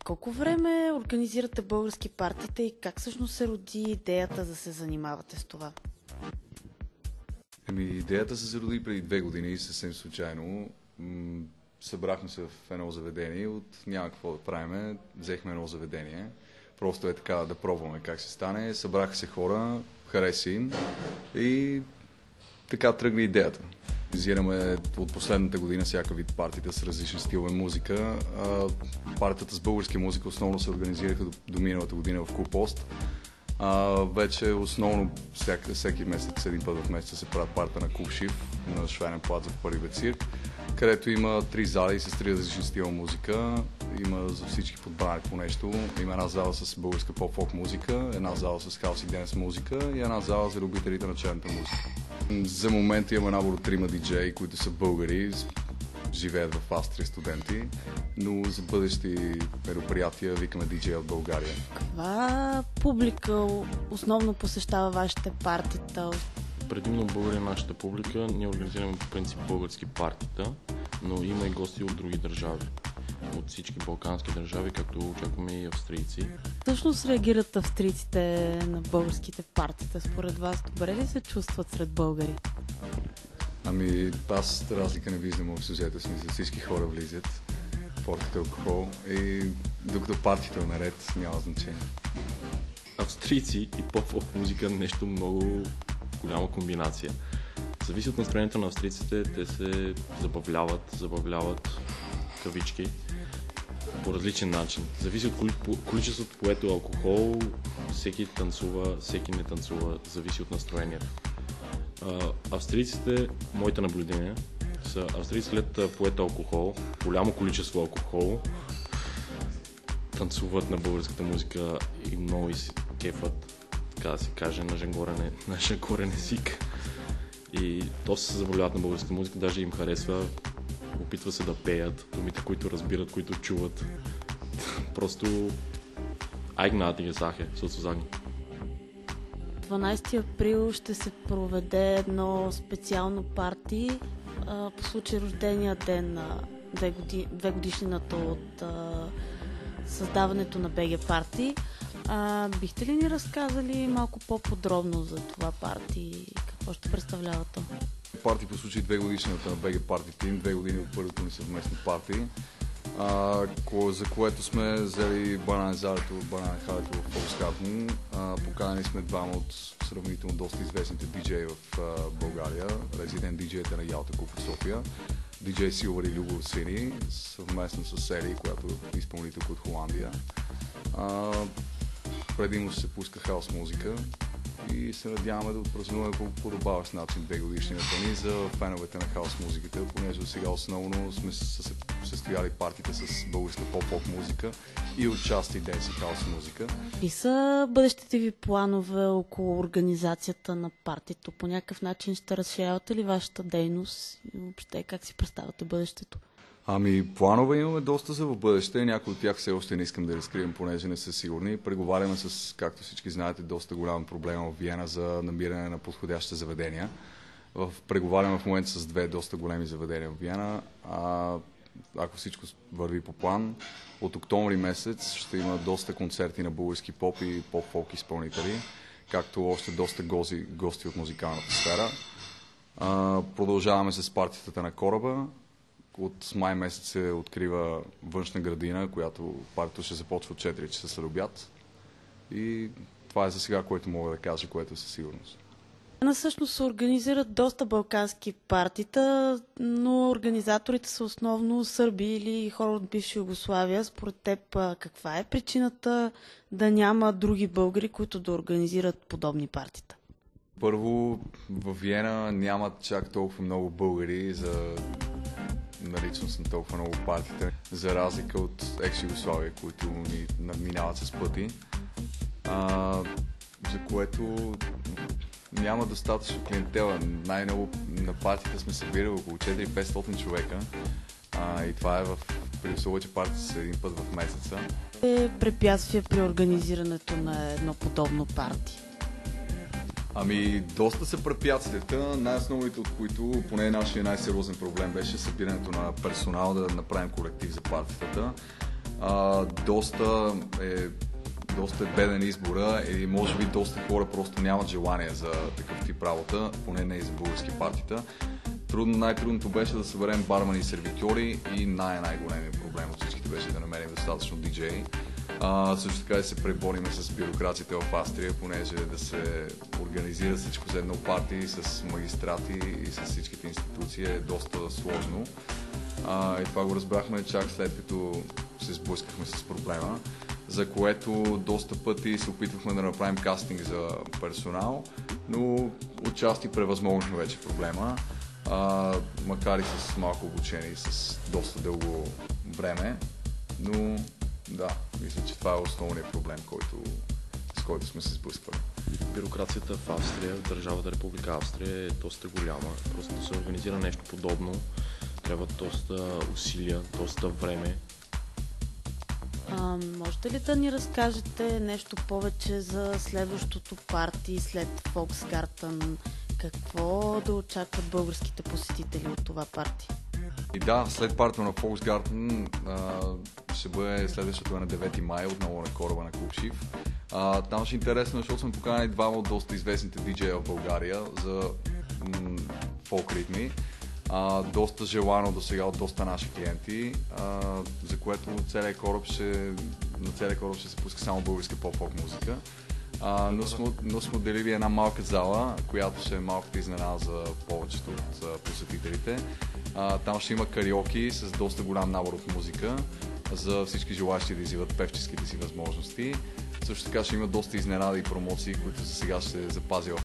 колко време организирате български партита и как всъщност се роди идеята да се занимавате с това? Идеята се роди преди 2 години, съвсем случайно. Събрахме се в едно заведение, от няма какво да правим, взехме едно заведение. Просто е така да пробваме как се стане. Събраха се хора, хареса им и така тръгна идеята. Организираме от последната година всяка вид партита с различни стилове музика. Партията с българска музика основно се организираха до миналата година в Купост. Вече основно всеки месец, един път в месеца се правят парта на Купшив, на Швейнен плац в първи цирк, където има 3 зали с 3 различни стила музика. Има за всички подбрани по нещо. Има една зала с българска поп-фолк музика, една зала с хаус и денс музика и една зала за любителите на черната музика. За момента имаме набор от 3 диджеи, които са българи, живеят в Австрия студенти, но за бъдещи мероприятия викаме диджеи от България. Каква публика основно посещава вашите партита? Предимно българи е нашата публика. Ние организираме по принцип български партита, но има и гости от други държави. От всички балкански държави, както очакваме и австрийци. Всъщност реагират австрийците на българските партита? Според вас добре ли се чувстват сред българи? Аз разлика не виждам в сюжета, смисъл всички хора влизат в портите алкохол и докато партията е наред, няма значение. Австрийци и поп-фолк музика нещо много голяма комбинация. Зависи от настроението на австрийците, те се забавляват кавички по различен начин. Зависи от количеството поето алкохол, всеки танцува, всеки не танцува, зависи от настроението. Австрийците, моите наблюдения са австрийци след поето алкохол, голямо количество алкохол, танцуват на българската музика и много си кефът, така да се каже, на жангорен език. И то се забавляват на българската музика, даже им харесва, опитва се да пеят, думите, които разбират, които чуват. Просто eigenartige Sache, sozusagen. 12 април ще се проведе едно специално парти по случай рождения ден на 2 годишнината от създаването на БГ Парти. Бихте ли ни разказали малко по-подробно за това парти и какво ще представлява то? Парти по случай 2 годишната на БГ Парти Тим, 2 години от първото ни съвместно парти, за което сме взели Банан Зарето, Банан Халето в Фолскатн. Поканени сме двама от сравнително доста известните диджеи в България, резидент диджеите на Ялта Куп в София, диджей Силвър и Любов Сини, съвместно с Сери, която е изпълнителка от Холандия. Предимно се пуска хаос музика и се надяваме да отпразнуваме по подобаващ начин 2 годишнината ни за феновете на хаос музиката, понеже сега основно сме състояли партита с българска поп-фолк музика и отчасти денс и хаос музика. Какви са бъдещите ви планове около организацията на партито? По някакъв начин ще разширявате ли вашата дейност и въобще как си представяте бъдещето? Планове имаме доста за в бъдеще. Някои от тях все още не искам да разкрием, понеже не са сигурни. Преговаряме с, както всички знаете, доста голям проблем в Виена за намиране на подходящи заведения. Преговаряме в момента с 2 доста големи заведения в Виена. Ако всичко върви по план, от октомври месец ще има доста концерти на български поп и поп-фолк изпълнители, както още доста гости от музикалната сфера. Продължаваме с партитата на Кораба. От май месец се открива външна градина, която партито ще започва от 4 часа след обяд. И това е за сега, което мога да кажа, което е със сигурност. Всъщност се организират доста балкански партита, но организаторите са основно сърби или хора от бивша Югославия. Според теб каква е причината да няма други българи, които да организират подобни партита? Първо, в Виена нямат чак толкова много българи за наличност на толкова много партиите, за разлика от екс-Югославия, които ни надминават с пъти, за което няма достатъчно клиентела. Най-много на партиите сме събирали около 400-500 човека и това е при условие, че партиите са един път в месеца. Препятствие при организирането на едно подобно парти? Доста са препятствията, най-основните от които, поне нашия най-сериозен проблем беше събирането на персонал, да направим колектив за партитата. Доста е беден избора и може би доста хора просто нямат желание за такъв тип работа, поне не и за български партита. Най-трудното беше да съберем бармани и сервитьори и най-големият проблем от всичките беше да намерим достатъчно диджеи. Също така да се пребориме с бюрокрацията в Австрия, понеже да се организира всичко за едно парти с магистрати и с всичките институции е доста сложно. И това го разбрахме чак след като се сблъскахме с проблема, за което доста пъти се опитвахме да направим кастинг за персонал, но отчасти превъзмогнахме вече проблема, макар и с малко обучение и с доста дълго време, но да, мисля, че това е основният проблем, с който сме се сблъсквали. Бюрокрацията в Австрия, в държавата Република Австрия е доста голяма. Просто да се организира нещо подобно трябва доста усилия, доста време. Можете ли да ни разкажете нещо повече за следващото парти след Volksgarten? Какво да очакват българските посетители от това парти? И да, след партито на Volksgarten ще бъде следващото на 9 май, отново на кораба на Клуб Шиф. Там ще е интересно, защото сме поканали двама от доста известните диджея в България за фолк ритми. Доста желано до сега от доста наши клиенти, за което на целия кораб ще се пуска само българска поп-фолк музика. Но сме отделили една малка зала, която ще е малката изненада за повечето от посетителите. Там ще има кариоки с доста голям набор от музика за всички желащи да извиват певческите си възможности. Също така ще има доста изненади и промоции, които сега ще се запазят